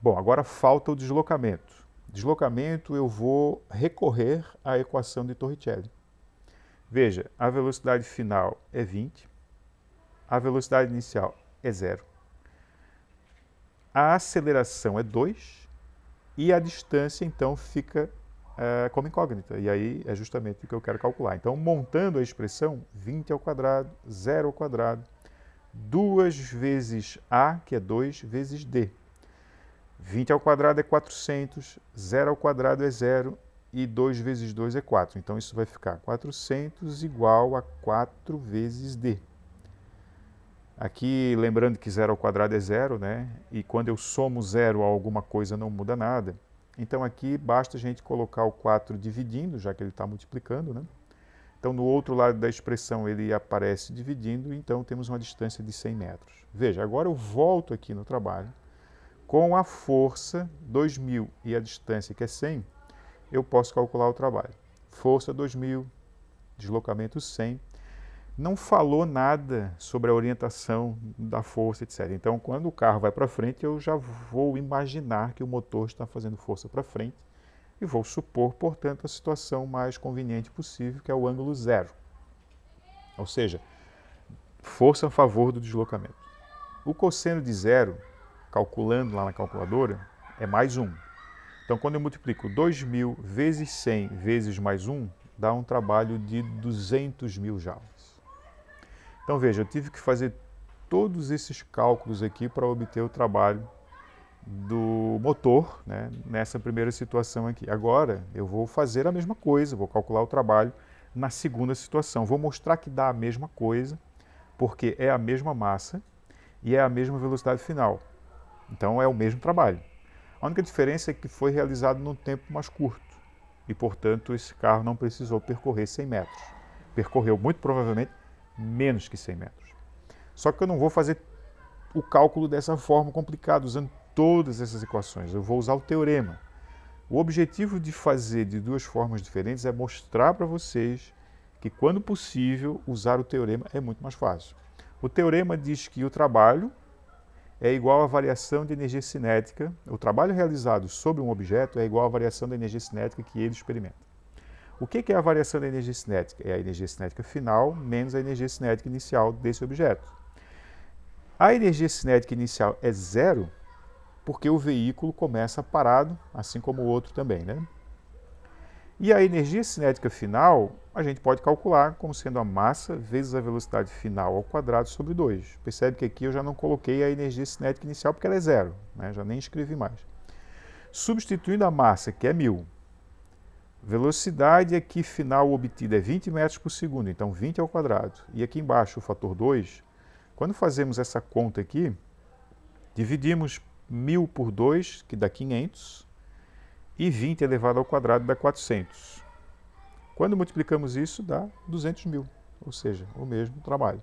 A: Bom, agora falta o deslocamento. Deslocamento eu vou recorrer à equação de Torricelli. Veja, a velocidade final é 20, a velocidade inicial é 0, a aceleração é 2 e a distância então fica como incógnita. E aí é justamente o que eu quero calcular. Então, montando a expressão 20 ao quadrado, 0 ao quadrado, 2 vezes A, que é 2, vezes D. 20 ao quadrado é 400, 0 ao quadrado é 0 e 2 vezes 2 é 4. Então, isso vai ficar 400 igual a 4 vezes D. Aqui, lembrando que 0 ao quadrado é 0, né? E quando eu somo 0 a alguma coisa não muda nada. Então, aqui basta a gente colocar o 4 dividindo, já que ele está multiplicando, né? Então, no outro lado da expressão ele aparece dividindo, então temos uma distância de 100 metros. Veja, agora eu volto aqui no trabalho. Com a força 2.000 e a distância que é 100, eu posso calcular o trabalho. Força 2.000, deslocamento 100. Não falou nada sobre a orientação da força, etc. Então, quando o carro vai para frente, eu já vou imaginar que o motor está fazendo força para frente e vou supor, portanto, a situação mais conveniente possível, que é o ângulo 0. Ou seja, força a favor do deslocamento. O cosseno de 0, calculando lá na calculadora, é mais 1. Então, quando eu multiplico 2.000 vezes 100 vezes mais 1, dá um trabalho de 200.000 joules. Então, veja, eu tive que fazer todos esses cálculos aqui para obter o trabalho do motor, né, nessa primeira situação aqui. Agora, eu vou fazer a mesma coisa, vou calcular o trabalho na segunda situação. Vou mostrar que dá a mesma coisa, porque é a mesma massa e é a mesma velocidade final. Então, é o mesmo trabalho. A única diferença é que foi realizado num tempo mais curto e, portanto, esse carro não precisou percorrer 100 metros. Percorreu, muito provavelmente, menos que 100 metros. Só que eu não vou fazer o cálculo dessa forma complicada, usando todas essas equações. Eu vou usar o teorema. O objetivo de fazer de duas formas diferentes é mostrar para vocês que, quando possível, usar o teorema é muito mais fácil. O teorema diz que o trabalho é igual à variação de energia cinética, o trabalho realizado sobre um objeto é igual à variação da energia cinética que ele experimenta. O que é a variação da energia cinética? É a energia cinética final menos a energia cinética inicial desse objeto. A energia cinética inicial é 0 porque o veículo começa parado, assim como o outro também, né? E a energia cinética final, a gente pode calcular como sendo a massa vezes a velocidade final ao quadrado sobre 2. Percebe que aqui eu já não coloquei a energia cinética inicial porque ela é 0, né? Já nem escrevi mais. Substituindo a massa, que é 1000, velocidade aqui final obtida é 20 metros por segundo, então 20 ao quadrado. E aqui embaixo o fator 2. Quando fazemos essa conta aqui, dividimos 1000 por 2, que dá 500, e 20 elevado ao quadrado dá 400. Quando multiplicamos isso, dá 200.000, ou seja, o mesmo trabalho.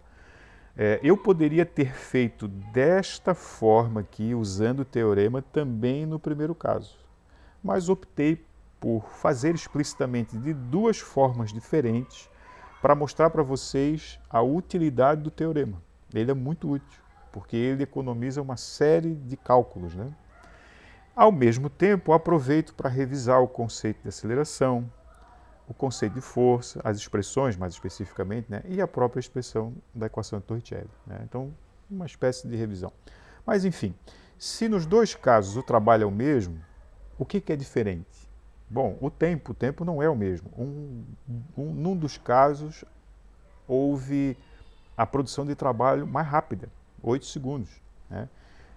A: Eu poderia ter feito desta forma aqui, usando o teorema, também no primeiro caso, mas optei por fazer explicitamente de duas formas diferentes para mostrar para vocês a utilidade do teorema. Ele é muito útil, porque ele economiza uma série de cálculos, né? Ao mesmo tempo, aproveito para revisar o conceito de aceleração, o conceito de força, as expressões mais especificamente, né? E a própria expressão da equação de Torricelli, né? Então, uma espécie de revisão. Mas, enfim, se nos dois casos o trabalho é o mesmo, o que é diferente? Bom, o tempo não é o mesmo. Num dos casos, houve a produção de trabalho mais rápida, 8 segundos, né?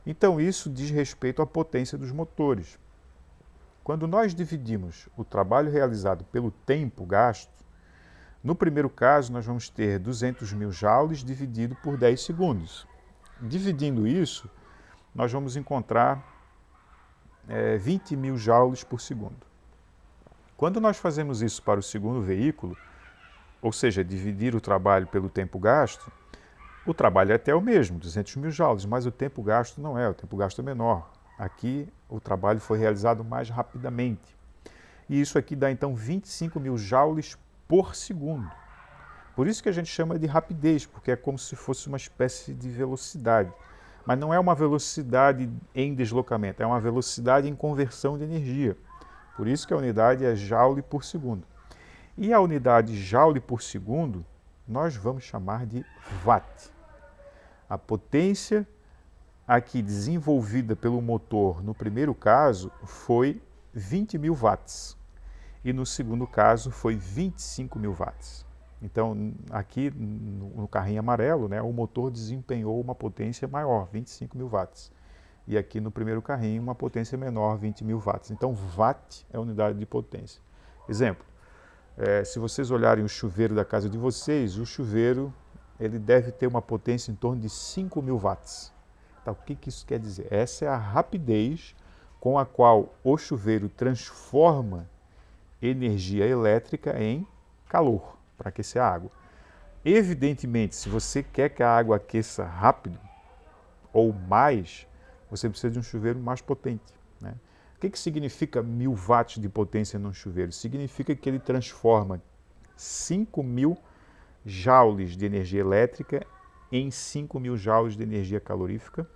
A: Então, isso diz respeito à potência dos motores. Quando nós dividimos o trabalho realizado pelo tempo gasto, No primeiro caso, nós vamos ter 200 mil joules dividido por 10 segundos. Dividindo isso, nós vamos encontrar 20 mil joules por segundo. Quando nós fazemos isso para o segundo veículo, ou seja, dividir o trabalho pelo tempo gasto, o trabalho é até o mesmo, 200 mil joules, mas o tempo gasto não é, o tempo gasto é menor. Aqui o trabalho foi realizado mais rapidamente. E isso aqui dá então 25 mil joules por segundo. Por isso que a gente chama de rapidez, porque é como se fosse uma espécie de velocidade. Mas não é uma velocidade em deslocamento, é uma velocidade em conversão de energia. Por isso que a unidade é joule por segundo. E a unidade joule por segundo, nós vamos chamar de watt. A potência aqui desenvolvida pelo motor no primeiro caso foi 20 mil watts. E no segundo caso foi 25 mil watts. Então, aqui no carrinho amarelo, né, o motor desempenhou uma potência maior, 25 mil watts. E aqui no primeiro carrinho, uma potência menor, 20 mil watts. Então, watt é a unidade de potência. Exemplo, se vocês olharem o chuveiro da casa de vocês, o chuveiro ele deve ter uma potência em torno de 5 mil watts. Então, o que isso quer dizer? Essa é a rapidez com a qual o chuveiro transforma energia elétrica em calor para aquecer a água. Evidentemente, se você quer que a água aqueça rápido ou mais, você precisa de um chuveiro mais potente, né? O que significa 1000 watts de potência num chuveiro? Significa que ele transforma 5 mil joules de energia elétrica em 5 mil joules de energia calorífica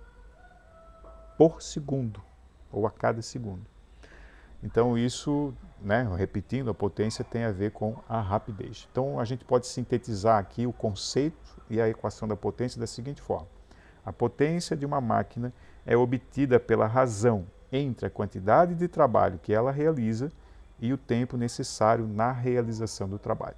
A: por segundo, ou a cada segundo. Então isso, né, repetindo, a potência tem a ver com a rapidez. Então a gente pode sintetizar aqui o conceito e a equação da potência da seguinte forma. A potência de uma máquina é obtida pela razão entre a quantidade de trabalho que ela realiza e o tempo necessário na realização do trabalho.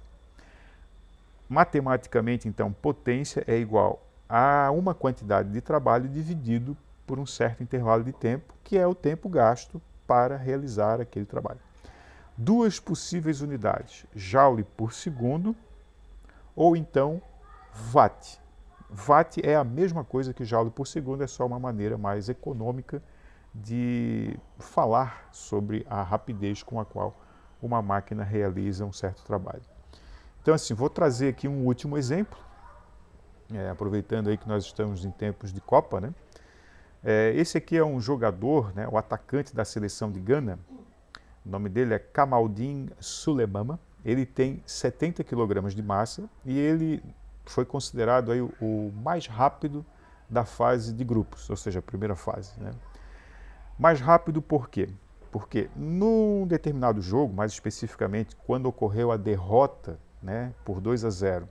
A: Matematicamente, então, potência é igual a uma quantidade de trabalho dividido por um certo intervalo de tempo, que é o tempo gasto para realizar aquele trabalho. Duas possíveis unidades, joule por segundo ou então watt. Watt é a mesma coisa que joule por segundo, é só uma maneira mais econômica de falar sobre a rapidez com a qual uma máquina realiza um certo trabalho. Então, assim, vou trazer aqui um último exemplo, aproveitando aí que nós estamos em tempos de Copa, né? Esse aqui é um jogador, né, o atacante da seleção de Gana, o nome dele é Kamaldeen Sulemana, ele tem 70 kg de massa e ele foi considerado aí o mais rápido da fase de grupos, ou seja, a primeira fase, né? Mais rápido por quê? Porque num determinado jogo, mais especificamente quando ocorreu a derrota, né, por 2-0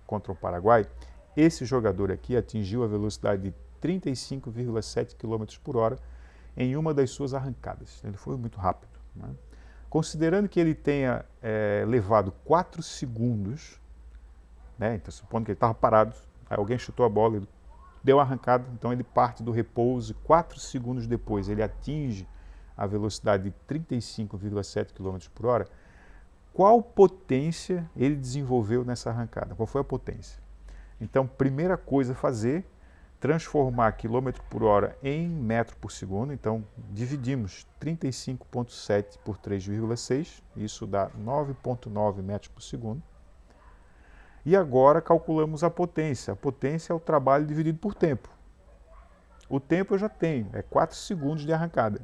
A: contra o Paraguai, esse jogador aqui atingiu a velocidade de 35,7 km por hora em uma das suas arrancadas. Ele foi muito rápido, né? Considerando que ele tenha levado 4 segundos, né, então supondo que ele estava parado, aí alguém chutou a bola, ele deu a arrancada, então ele parte do repouso e 4 segundos depois ele atinge a velocidade de 35,7 km por hora, qual potência ele desenvolveu nessa arrancada? Qual foi a potência? Então, primeira coisa a fazer, transformar km por hora em metro por segundo. Então, dividimos 35,7 por 3,6, isso dá 9,9 metros por segundo. E agora calculamos a potência. A potência é o trabalho dividido por tempo. O tempo eu já tenho, é 4 segundos de arrancada.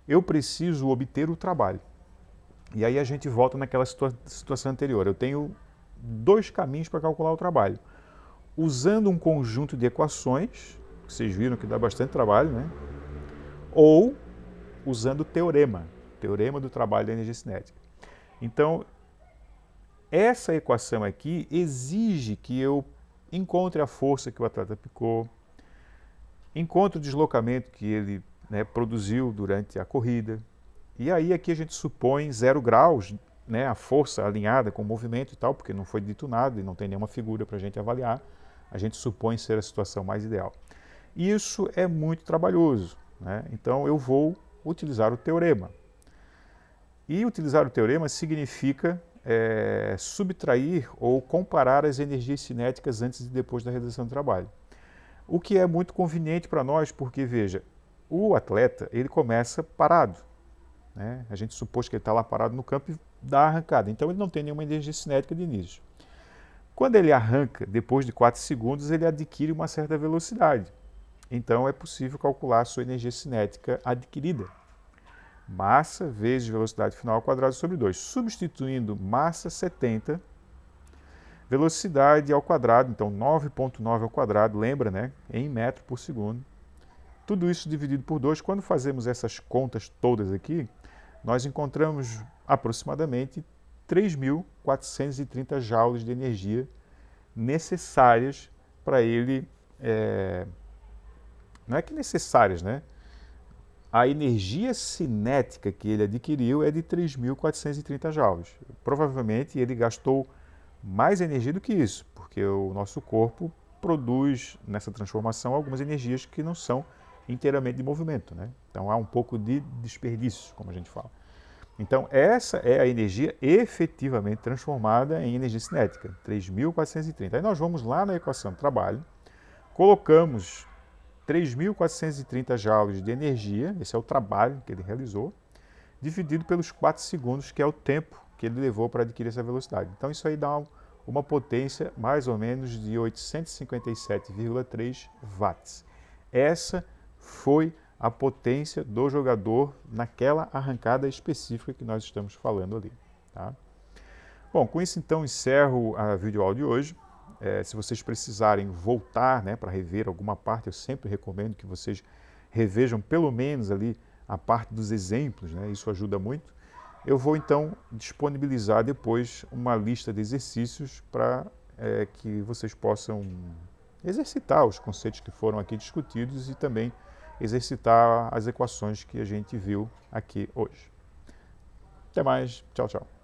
A: Eu preciso obter o trabalho. E aí a gente volta naquela situação anterior. Eu tenho 2 caminhos para calcular o trabalho. Usando um conjunto de equações, vocês viram que dá bastante trabalho, né? Ou usando o teorema do trabalho da energia cinética. Então, essa equação aqui exige que eu encontre a força que o atleta aplicou, encontre o deslocamento que ele, né, produziu durante a corrida. E aí aqui a gente supõe 0 graus, né, a força alinhada com o movimento e tal, porque não foi dito nada e não tem nenhuma figura para a gente avaliar. A gente supõe ser a situação mais ideal. Isso é muito trabalhoso, né? Então eu vou utilizar o teorema. E utilizar o teorema significa subtrair ou comparar as energias cinéticas antes e depois da realização do trabalho. O que é muito conveniente para nós, porque, veja, o atleta ele começa parado. Né? A gente supôs que ele está lá parado no campo e dá a arrancada. Então ele não tem nenhuma energia cinética de início. Quando ele arranca, depois de 4 segundos, ele adquire uma certa velocidade. Então é possível calcular a sua energia cinética adquirida. Massa vezes velocidade final ao quadrado sobre 2. Substituindo massa 70, velocidade ao quadrado, então 9,9 ao quadrado, lembra, né? Em metro por segundo. Tudo isso dividido por 2, quando fazemos essas contas todas aqui, nós encontramos aproximadamente 3.430 joules de energia necessárias para ele. Não é que necessárias, né? A energia cinética que ele adquiriu é de 3.430 joules. Provavelmente ele gastou mais energia do que isso, porque o nosso corpo produz nessa transformação algumas energias que não são inteiramente de movimento, né? Então há um pouco de desperdício, como a gente fala. Então essa é a energia efetivamente transformada em energia cinética, 3.430. Aí nós vamos lá na equação do trabalho, colocamos 3.430 joules de energia, esse é o trabalho que ele realizou, dividido pelos 4 segundos, que é o tempo que ele levou para adquirir essa velocidade. Então isso aí dá uma potência mais ou menos de 857,3 watts. Essa foi a potência do jogador naquela arrancada específica que nós estamos falando ali. Tá? Bom, com isso então encerro a videoaula de hoje. Se vocês precisarem voltar, né, para rever alguma parte, eu sempre recomendo que vocês revejam pelo menos ali a parte dos exemplos, né, isso ajuda muito. Eu vou então disponibilizar depois uma lista de exercícios para que vocês possam exercitar os conceitos que foram aqui discutidos e também exercitar as equações que a gente viu aqui hoje. Até mais, tchau, tchau.